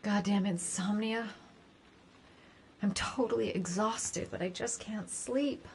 Goddamn insomnia. I'm totally exhausted, but I just can't sleep.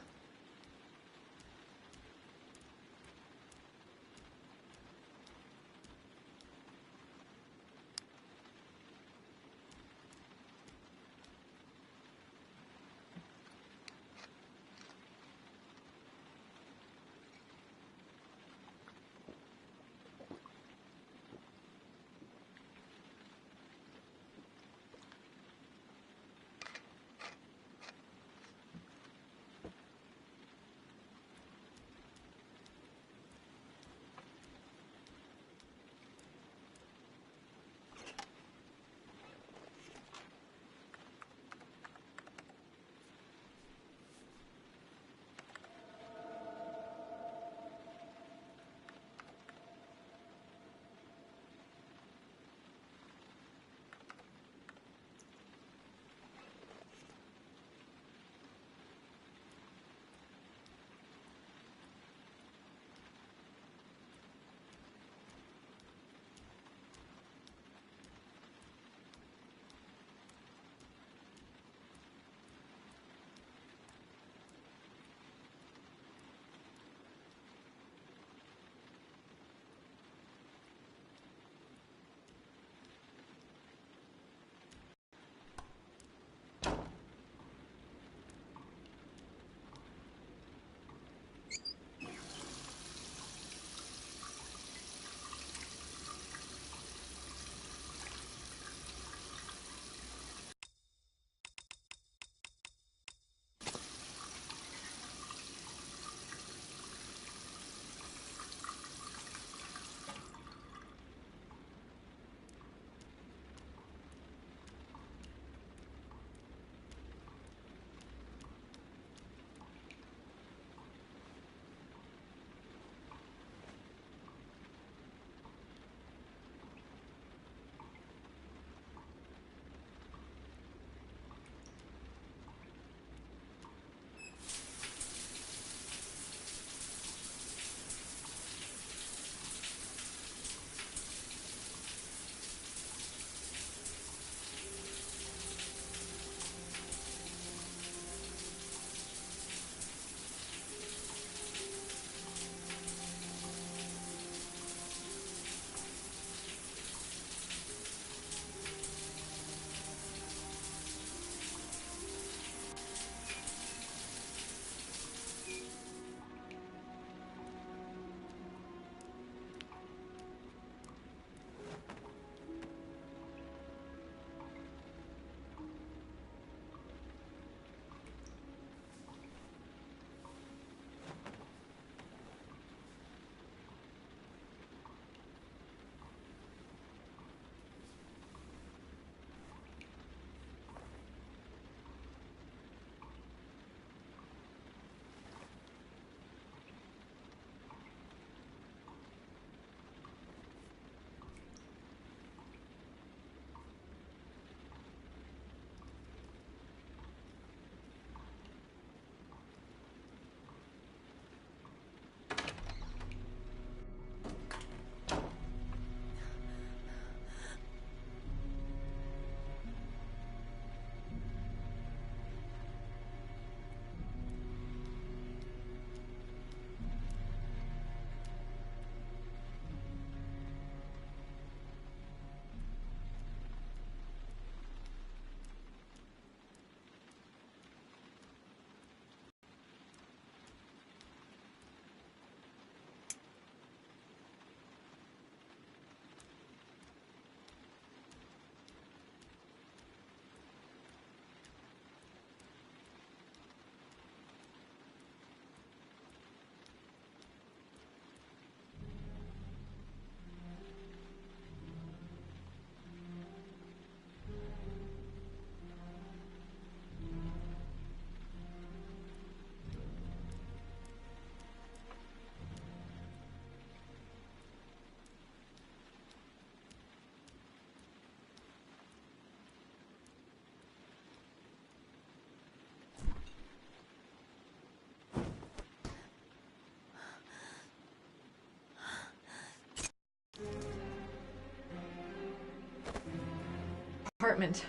apartment.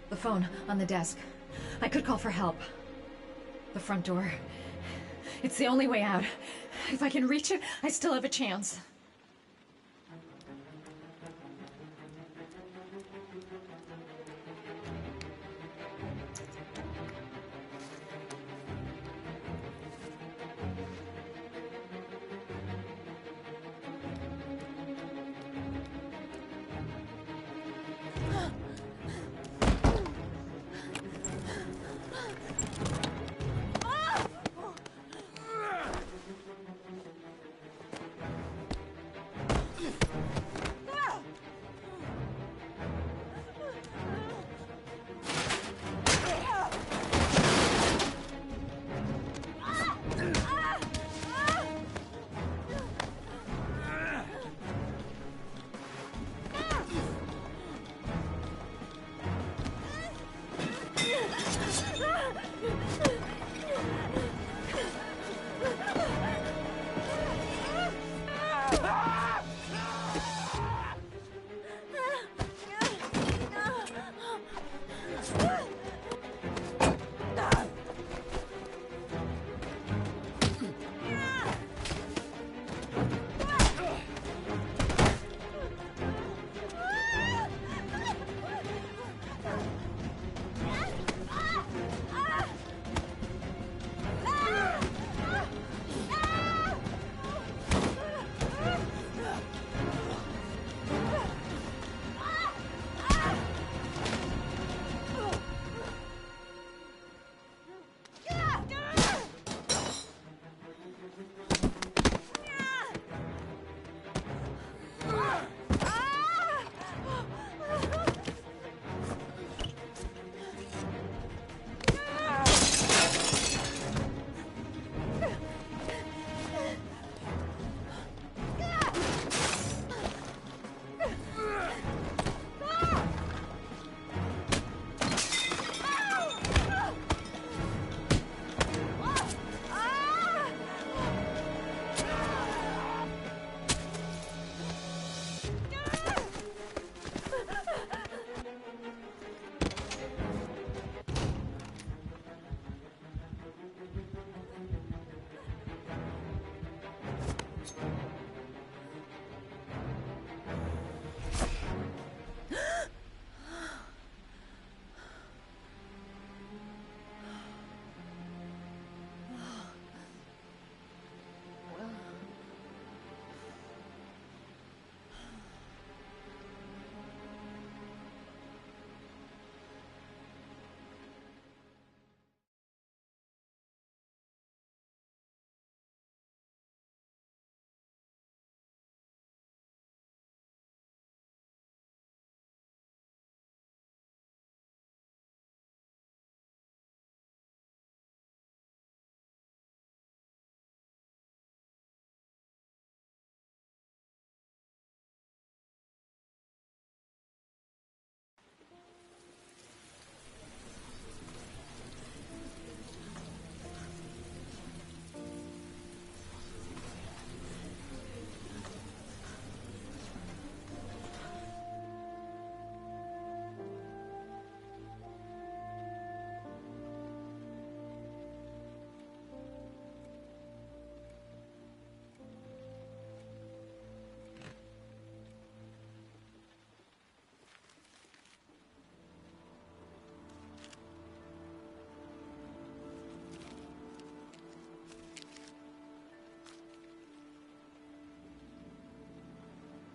The phone on the desk. I could call for help. The front door. It's the only way out. If I can reach it, I still have a chance.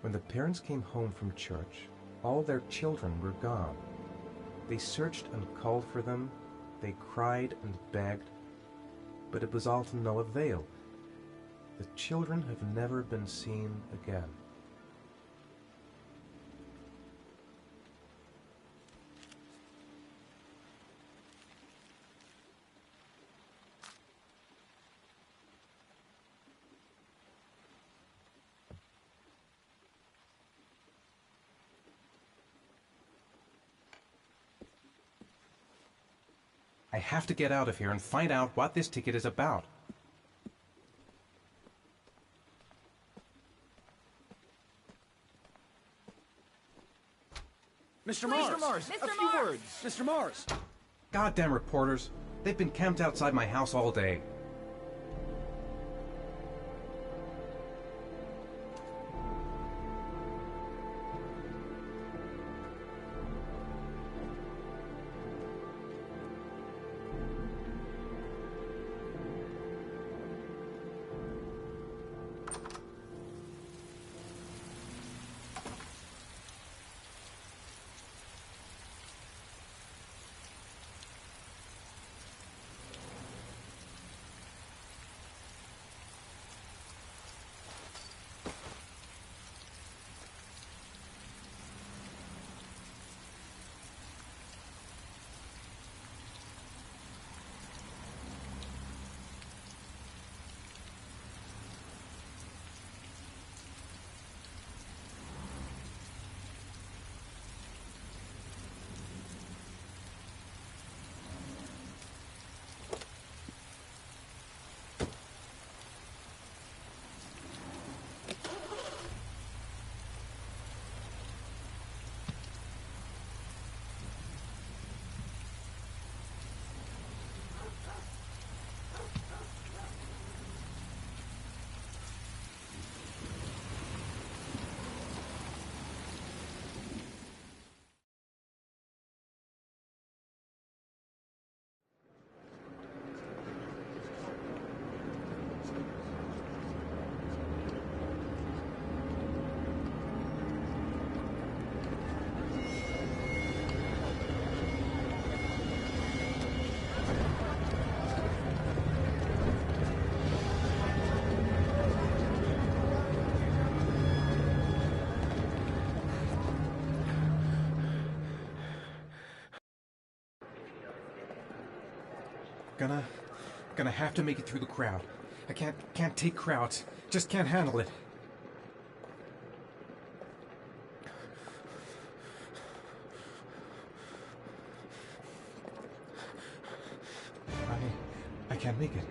When the parents came home from church, all their children were gone. They searched and called for them, they cried and begged, but it was all to no avail. The children have never been seen again. I have to get out of here and find out what this ticket is about. Mr. Mars! Mr. Mars, A Mr. few Mars! words! Mr. Mars! Goddamn reporters. They've been camped outside my house all day. Gonna have to make it through the crowd. I can't take crowds. Just can't handle it. I can't make it.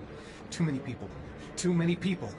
Too many people. Too many people.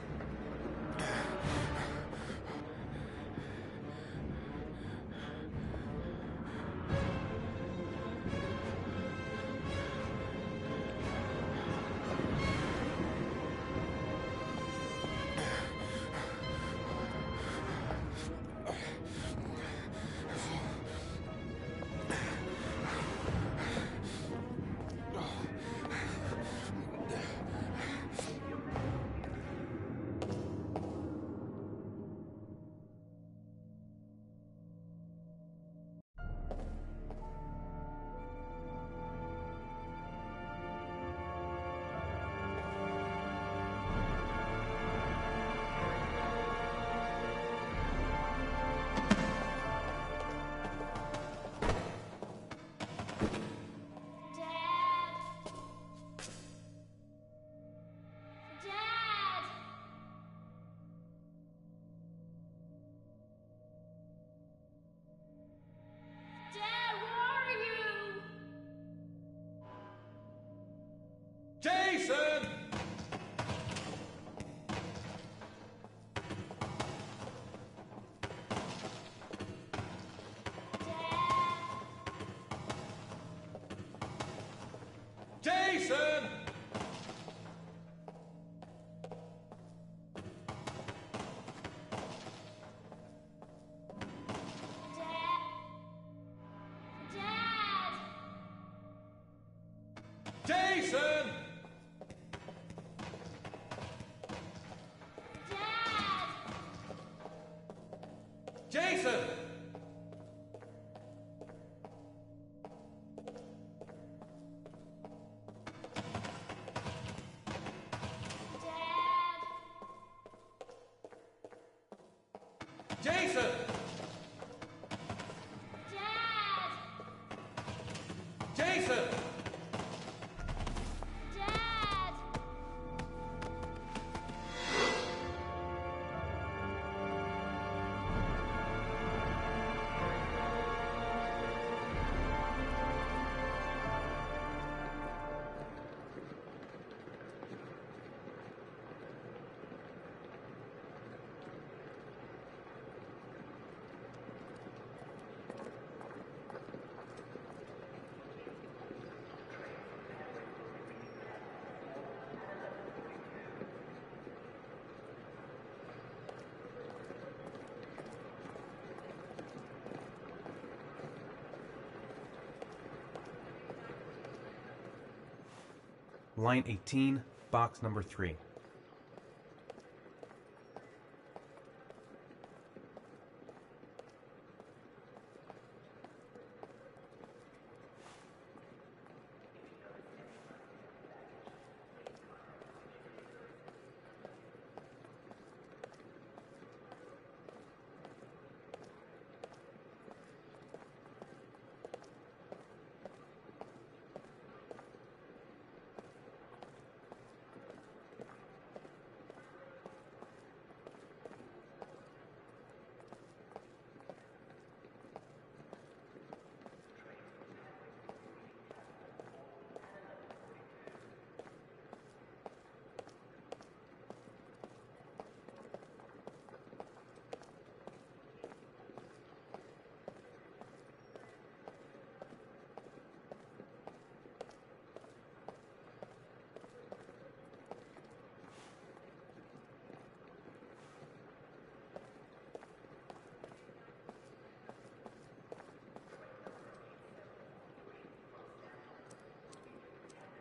Jason! Jason! Jason! Jason! Jason! Jason! Line 18, box number 3.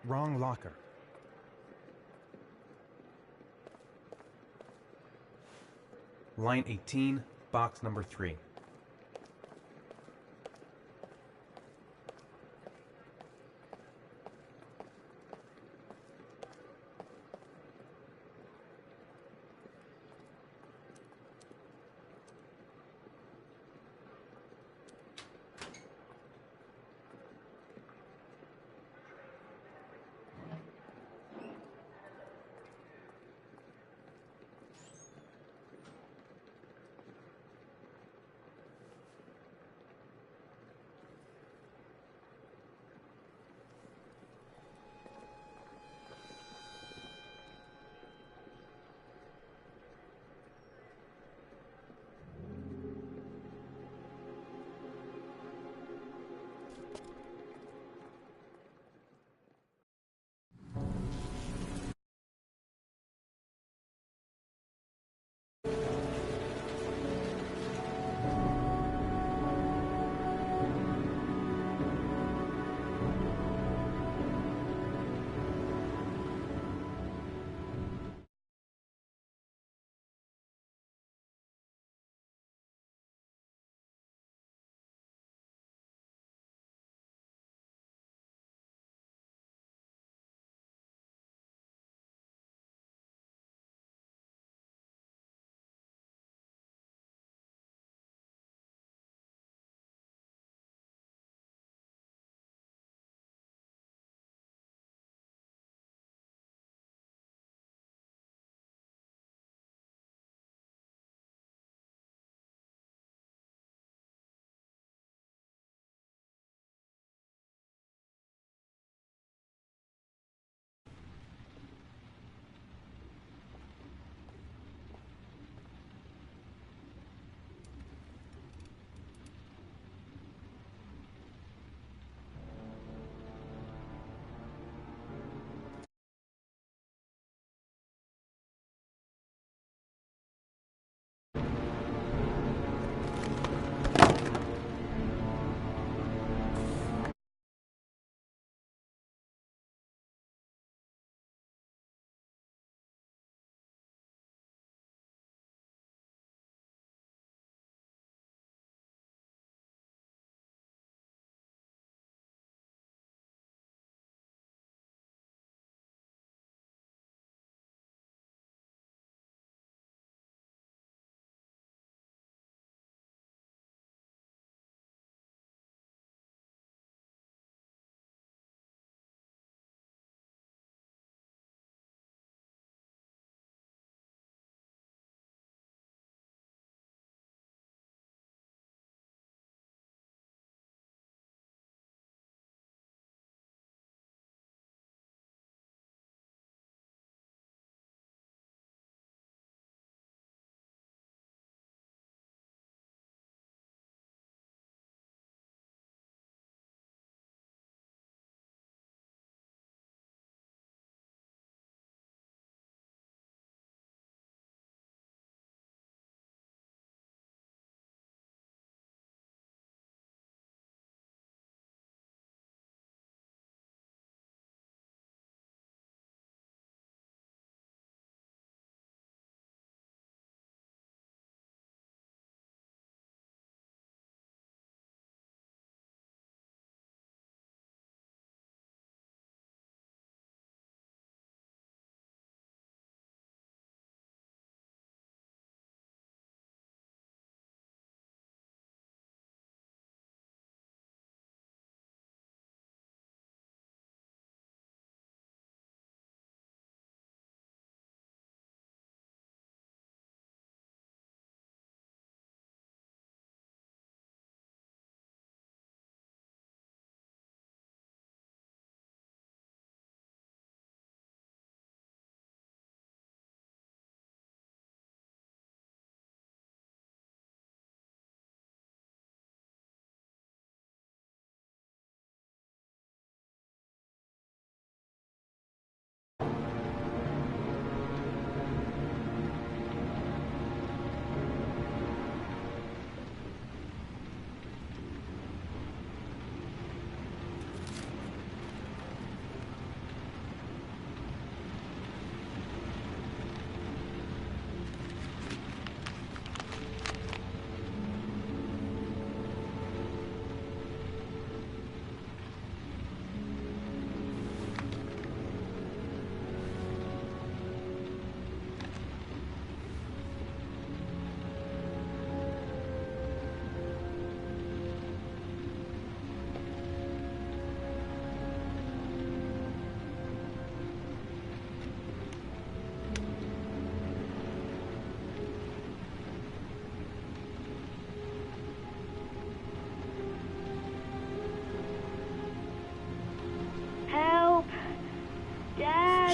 Wrong locker. Line 18, box number 3.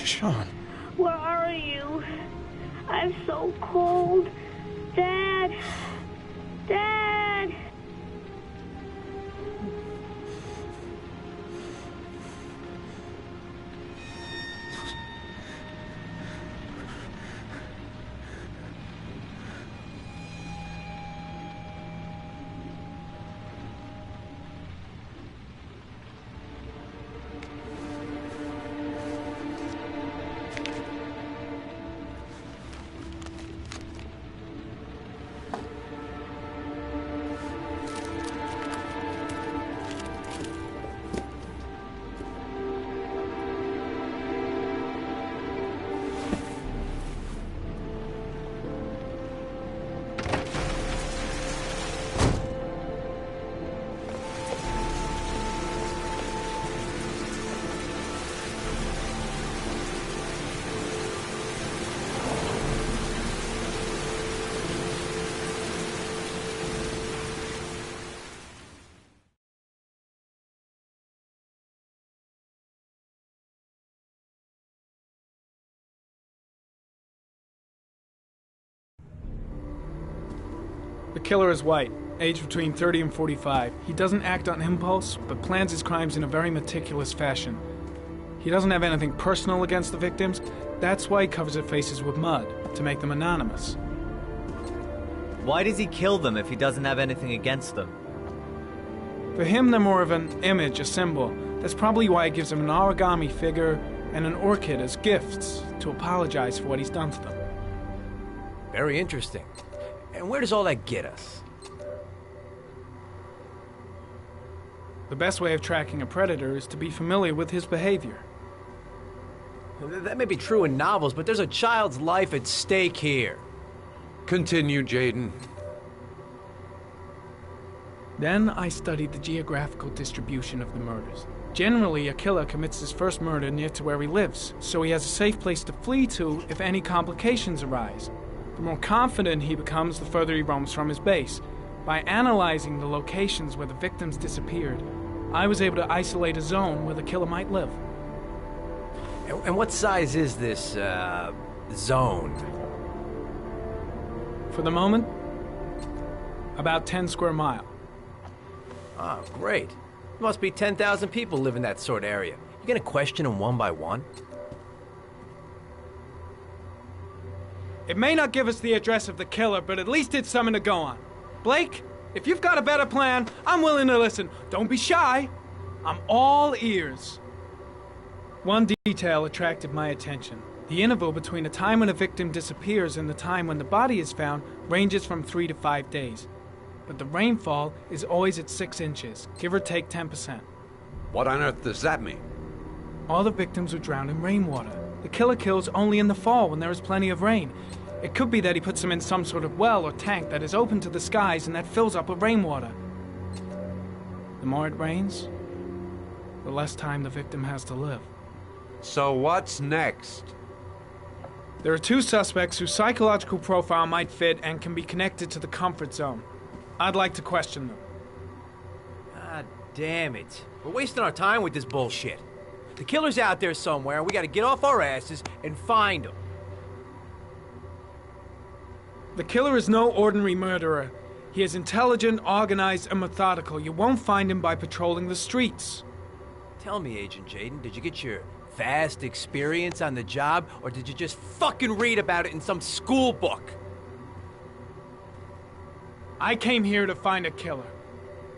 Sean. Where are you? I'm so cold. Dad! Dad! The killer is white, aged between 30 and 45. He doesn't act on impulse, but plans his crimes in a very meticulous fashion. He doesn't have anything personal against the victims. That's why he covers their faces with mud, to make them anonymous. Why does he kill them if he doesn't have anything against them? For him, they're more of an image, a symbol. That's probably why he gives them an origami figure and an orchid as gifts, to apologize for what he's done to them. Very interesting. And where does all that get us? The best way of tracking a predator is to be familiar with his behavior. That may be true in novels, but there's a child's life at stake here. Continue, Jaden. Then I studied the geographical distribution of the murders. Generally, a killer commits his first murder near to where he lives, so he has a safe place to flee to if any complications arise. The more confident he becomes, the further he roams from his base. By analyzing the locations where the victims disappeared, I was able to isolate a zone where the killer might live. And what size is this, zone? For the moment, about 10 square mile. Oh, great. There must be 10,000 people live in that sort of area. You gonna question them one by one? It may not give us the address of the killer, but at least it's something to go on. Blake, if you've got a better plan, I'm willing to listen. Don't be shy. I'm all ears. One detail attracted my attention. The interval between the time when a victim disappears and the time when the body is found ranges from 3 to 5 days. But the rainfall is always at 6 inches, give or take 10%. What on earth does that mean? All the victims were drowned in rainwater. The killer kills only in the fall when there is plenty of rain. It could be that he puts them in some sort of well or tank that is open to the skies and that fills up with rainwater. The more it rains, the less time the victim has to live. So what's next? There are 2 suspects whose psychological profile might fit and can be connected to the comfort zone. I'd like to question them. God damn it. We're wasting our time with this bullshit. The killer's out there somewhere, and we gotta get off our asses and find him. The killer is no ordinary murderer. He is intelligent, organized, and methodical. You won't find him by patrolling the streets. Tell me, Agent Jaden, did you get your vast experience on the job, or did you just fucking read about it in some school book? I came here to find a killer.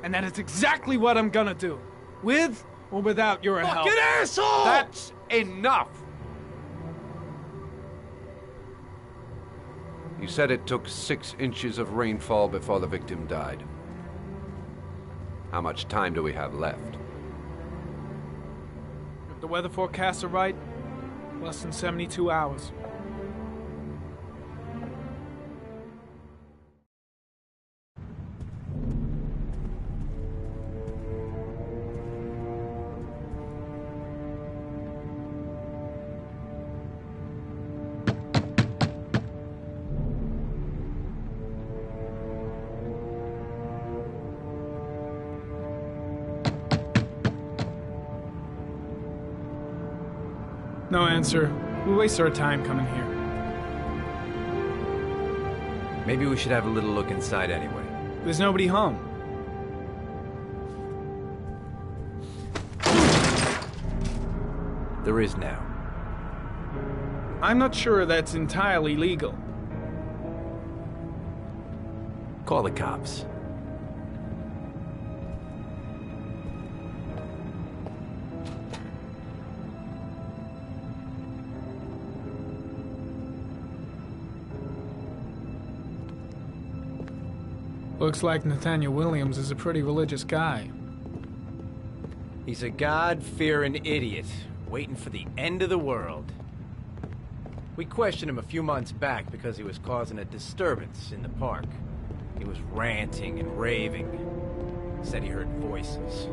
And that is exactly what I'm gonna do. With or without your help. Fucking asshole! That's enough! You said it took 6 inches of rainfall before the victim died. How much time do we have left? If the weather forecasts are right, less than 72 hours. No answer. We waste our time coming here. Maybe we should have a little look inside anyway. There's nobody home. There is now. I'm not sure that's entirely legal. Call the cops. Looks like Nathaniel Williams is a pretty religious guy. He's a God-fearing idiot, waiting for the end of the world. We questioned him a few months back because he was causing a disturbance in the park. He was ranting and raving. Said he heard voices.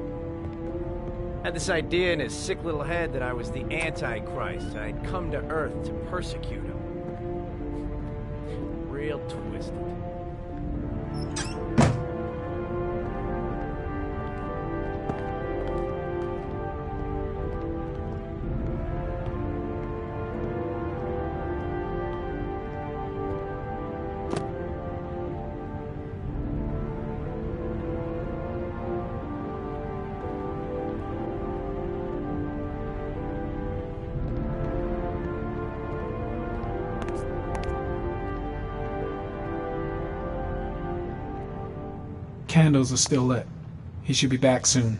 Had this idea in his sick little head that I was the Antichrist. I'd come to Earth to persecute him. Real twisted. Candles are still lit. He should be back soon.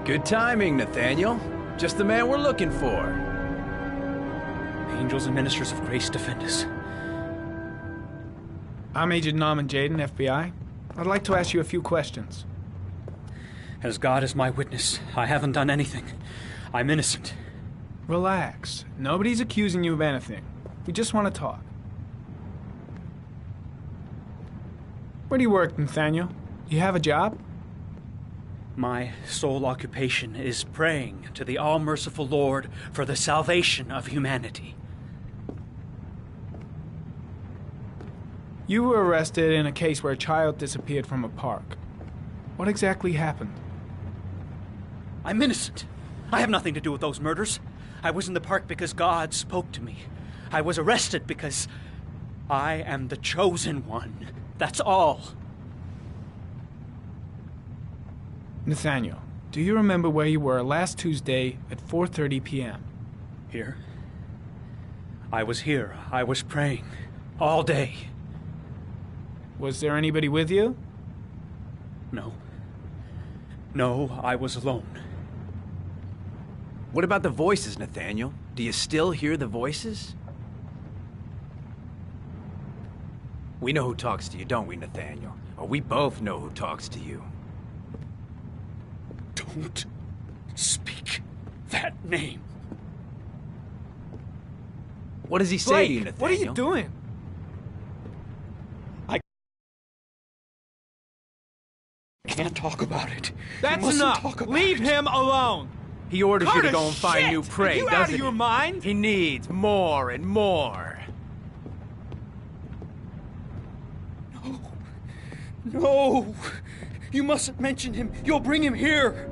Good timing, Nathaniel. Just the man we're looking for. Angels and ministers of grace defend us. I'm Agent Norman Jayden, FBI. I'd like to ask you a few questions. As God is my witness, I haven't done anything. I'm innocent. Relax. Nobody's accusing you of anything. We just want to talk. Where do you work, Nathaniel? Do you have a job? My sole occupation is praying to the all-merciful Lord for the salvation of humanity. You were arrested in a case where a child disappeared from a park. What exactly happened? I'm innocent. I have nothing to do with those murders. I was in the park because God spoke to me. I was arrested because I am the chosen one. That's all. Nathaniel, do you remember where you were last Tuesday at 4:30 p.m.? Here? I was here. I was praying. All day. Was there anybody with you? No. No, I was alone. What about the voices, Nathaniel? Do you still hear the voices? We know who talks to you, don't we, Nathaniel? Or we both know who talks to you. Don't speak that name. What does he say to you, Blake, Nathaniel? what are you doing? Can't talk about it. You That's mustn't enough. talk about Leave it. him alone. He orders you to Curtis, go and find shit! new prey, Are you doesn't out of your he? mind? He needs more and more. No! You mustn't mention him. You'll bring him here.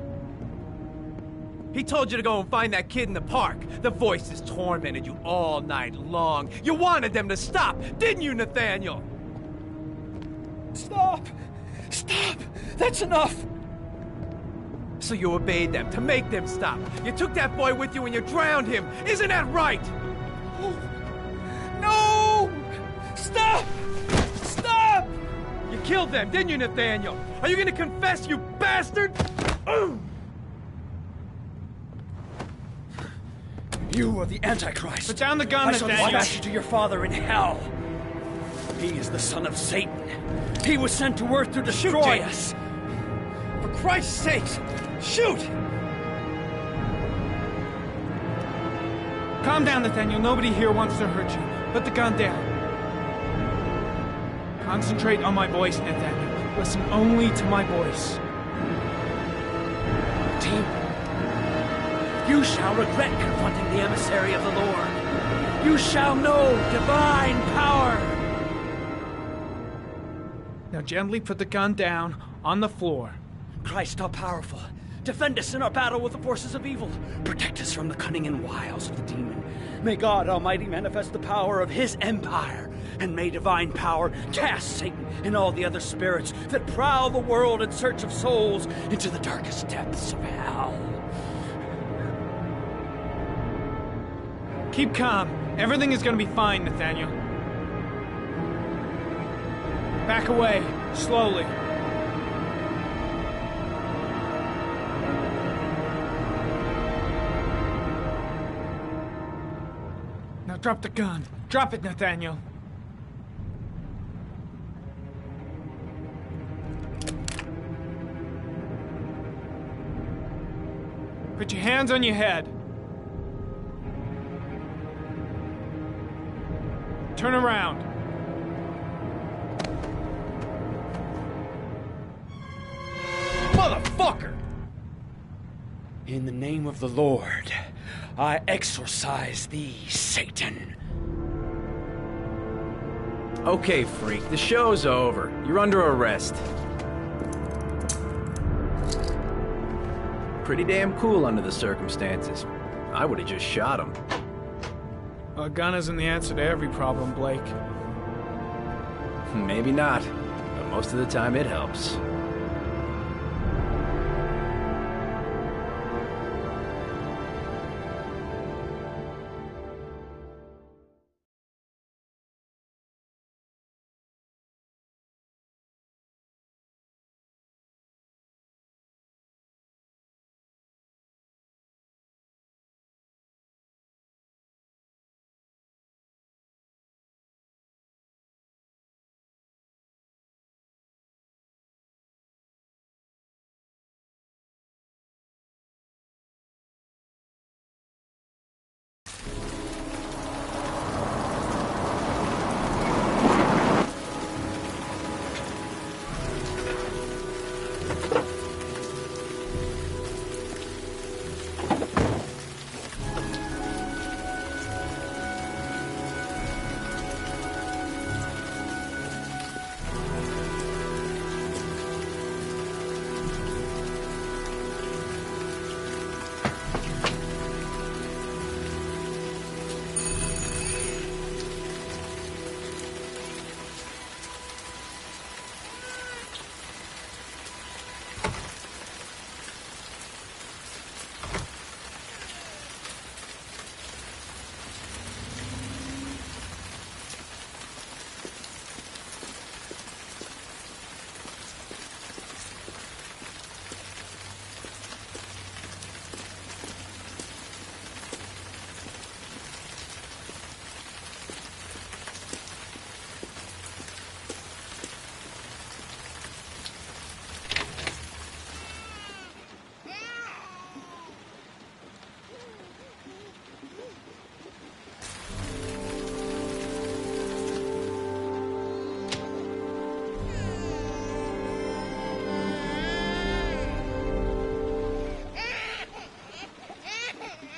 He told you to go and find that kid in the park. The voices tormented you all night long. You wanted them to stop, didn't you, Nathaniel? Stop! Stop! That's enough! So you obeyed them to make them stop. You took that boy with you and you drowned him. Isn't that right? No! Stop! Stop! You killed them, didn't you, Nathaniel? Are you gonna confess, you bastard? You are the Antichrist. Put down the gun, I shall Nathaniel. dispatch you to your father in hell. He is the son of Satan. He was sent to earth to destroy us. For Christ's sakes, shoot! Calm down, Nathaniel. Nobody here wants to hurt you. Put the gun down. Concentrate on my voice, Nathaniel. Listen only to my voice. Team, you shall regret confronting the emissary of the Lord. You shall know divine power. Now gently put the gun down on the floor. Christ all powerful, defend us in our battle with the forces of evil. Protect us from the cunning and wiles of the demon. May God Almighty manifest the power of his empire, and may divine power cast Satan and all the other spirits that prowl the world in search of souls into the darkest depths of hell. Keep calm. Everything is gonna be fine, Nathaniel. Back away, slowly. Now drop the gun. Drop it, Nathaniel. Put your hands on your head. Turn around. Motherfucker! In the name of the Lord, I exorcise thee, Satan. Okay, freak, the show's over. You're under arrest. Pretty damn cool under the circumstances. I would have just shot him. A gun isn't the answer to every problem, Blake. Maybe not, but most of the time it helps.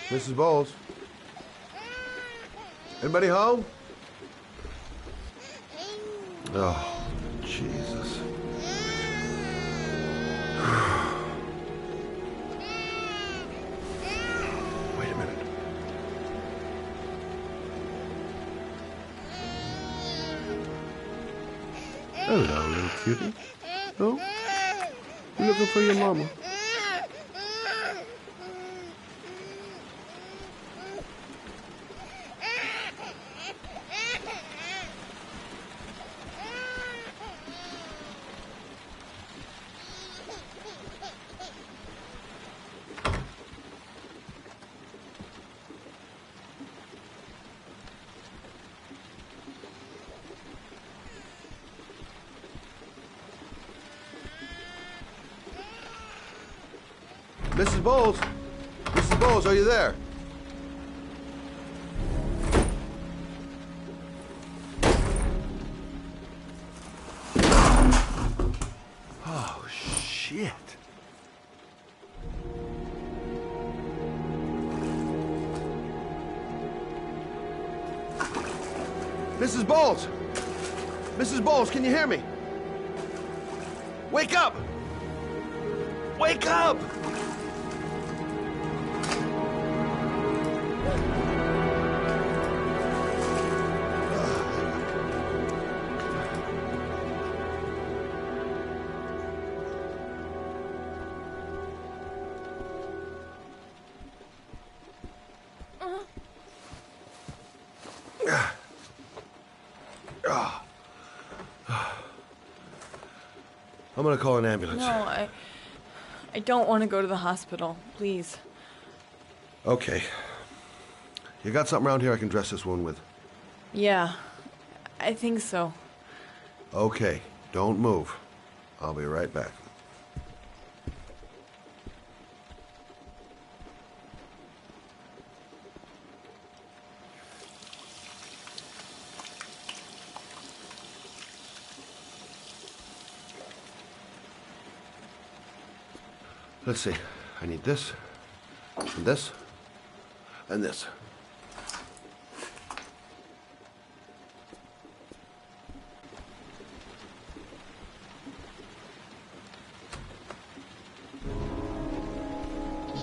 Mrs. Bowles? Anybody home? Oh, Jesus. Wait a minute. Hello, little cutie. Oh? You looking for your mama? Mrs. Bowles? Mrs. Bowles, are you there? Oh, shit. Mrs. Bowles! Mrs. Bowles, can you hear me? Wake up! Wake up! I'm gonna call an ambulance. No, I don't want to go to the hospital. Please. Okay. You got something around here I can dress this wound with? Yeah, I think so. Okay, don't move. I'll be right back. Let's see. I need this, and this, and this.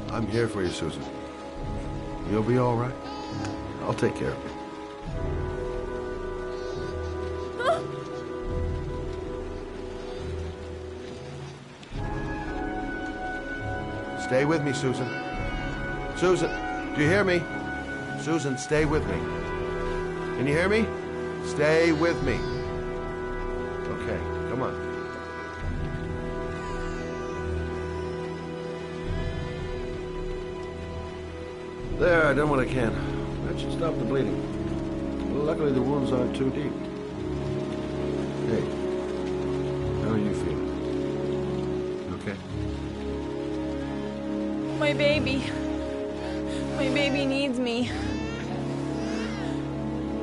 I'm here for you, Susan. You'll be all right. I'll take care of you. Stay with me, Susan. Susan, do you hear me? Susan, stay with me. Can you hear me? Stay with me. Okay, come on. There, I done what I can. That should stop the bleeding. Well, luckily the wounds aren't too deep. Hey, how are you feeling? Okay? My baby. My baby needs me.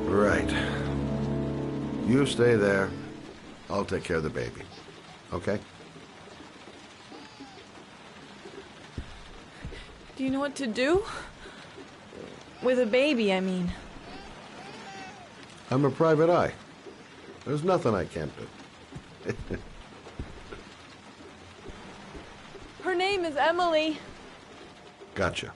Right. You stay there. I'll take care of the baby. Okay? Do you know what to do? With a baby, I mean. I'm a private eye. There's nothing I can't do. Her name is Emily. Gotcha.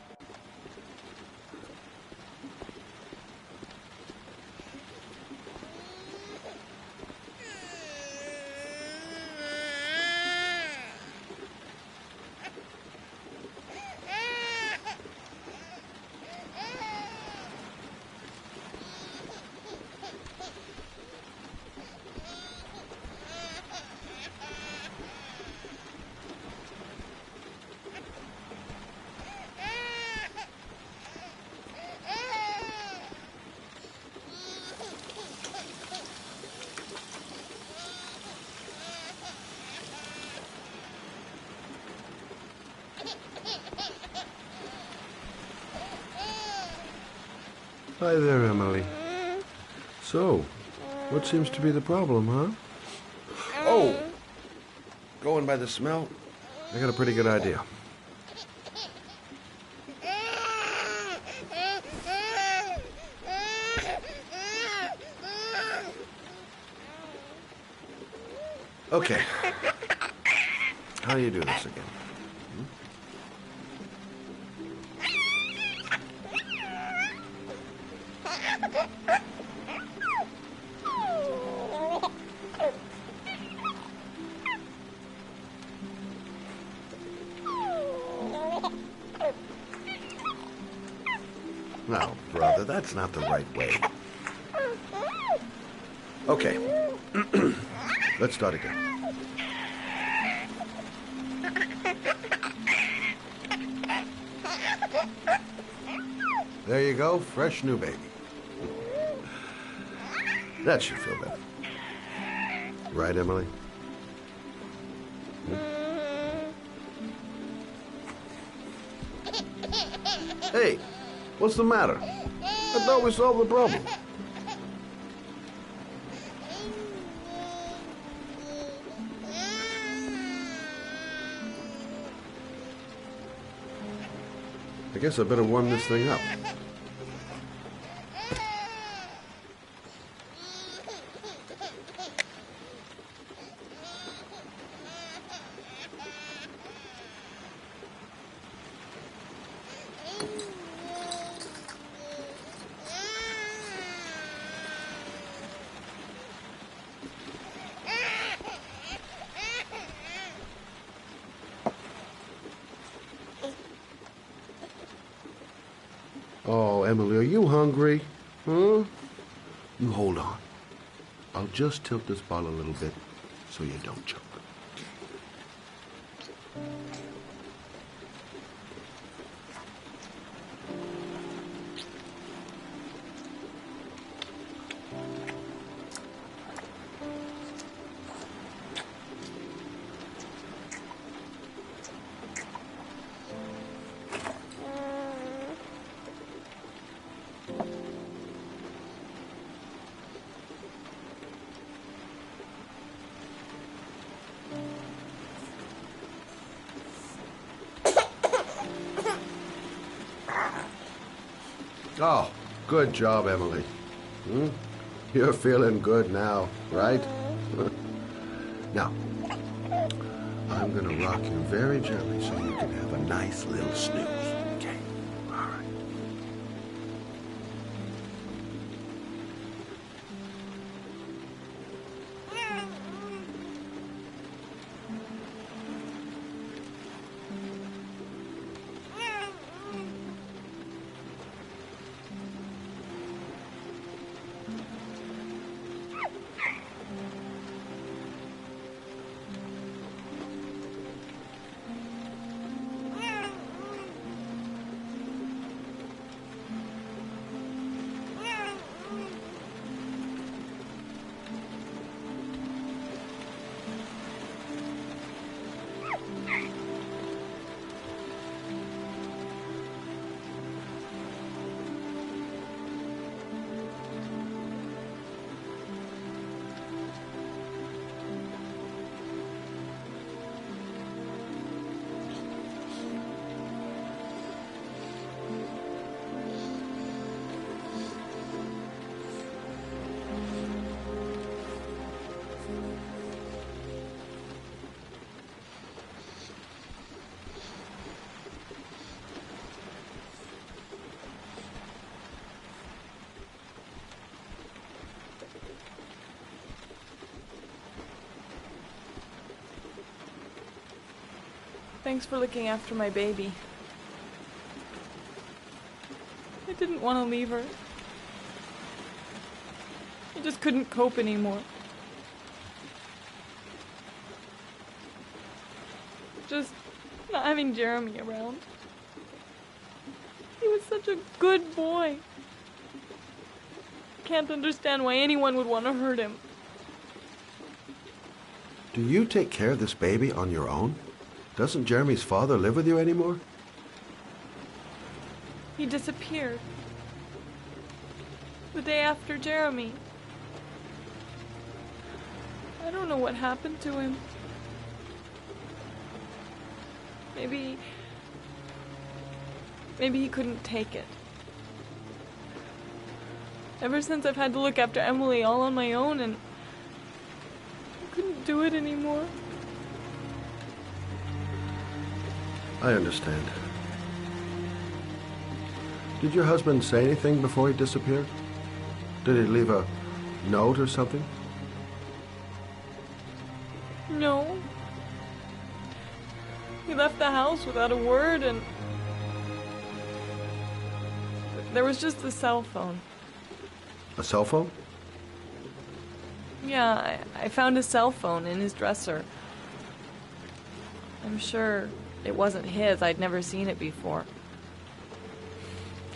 Hi there, Emily. So, what seems to be the problem, huh? Oh! Going by the smell, I got a pretty good idea. Okay. How do you do this again? No, brother, that's not the right way. Okay. Let's start again. There you go, fresh new baby. That should feel better. Right, Emily? Hey, what's the matter? I thought we solved the problem. I guess I better warm this thing up. Oh, Emily, are you hungry? Huh? You hold on. I'll just tilt this ball a little bit so you don't choke. Oh, good job, Emily. You're feeling good now, right? Now, I'm gonna rock you very gently so you can have a nice little snooze. Okay? All right. Thanks for looking after my baby. I didn't want to leave her. I just couldn't cope anymore. Just not having Jeremy around. He was such a good boy. I can't understand why anyone would want to hurt him. Do you take care of this baby on your own? Doesn't Jeremy's father live with you anymore? He disappeared. The day after Jeremy. I don't know what happened to him. Maybe he couldn't take it. Ever since I've had to look after Emily all on my own, and couldn't do it anymore. I understand. Did your husband say anything before he disappeared? Did he leave a note or something? No. He left the house without a word, and there was just the cell phone. A cell phone? Yeah, I found a cell phone in his dresser. I'm sure it wasn't his. I'd never seen it before.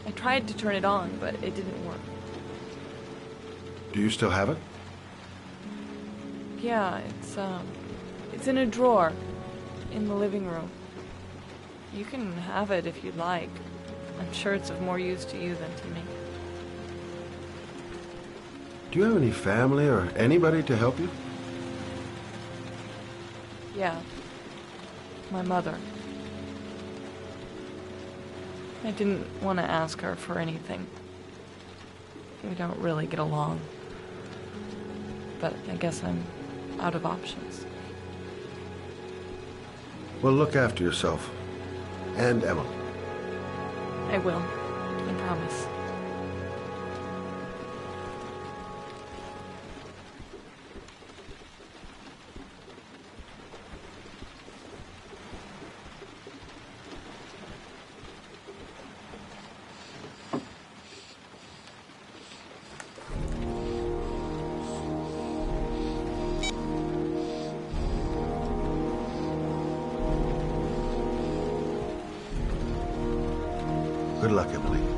I tried to turn it on, but it didn't work. Do you still have it? Yeah, it's in a drawer in the living room. You can have it if you'd like. I'm sure it's of more use to you than to me. Do you have any family or anybody to help you? Yeah. My mother. I didn't want to ask her for anything. We don't really get along. But I guess I'm out of options. Well, look after yourself. And Emma. I will. I promise. Good luck, Emily.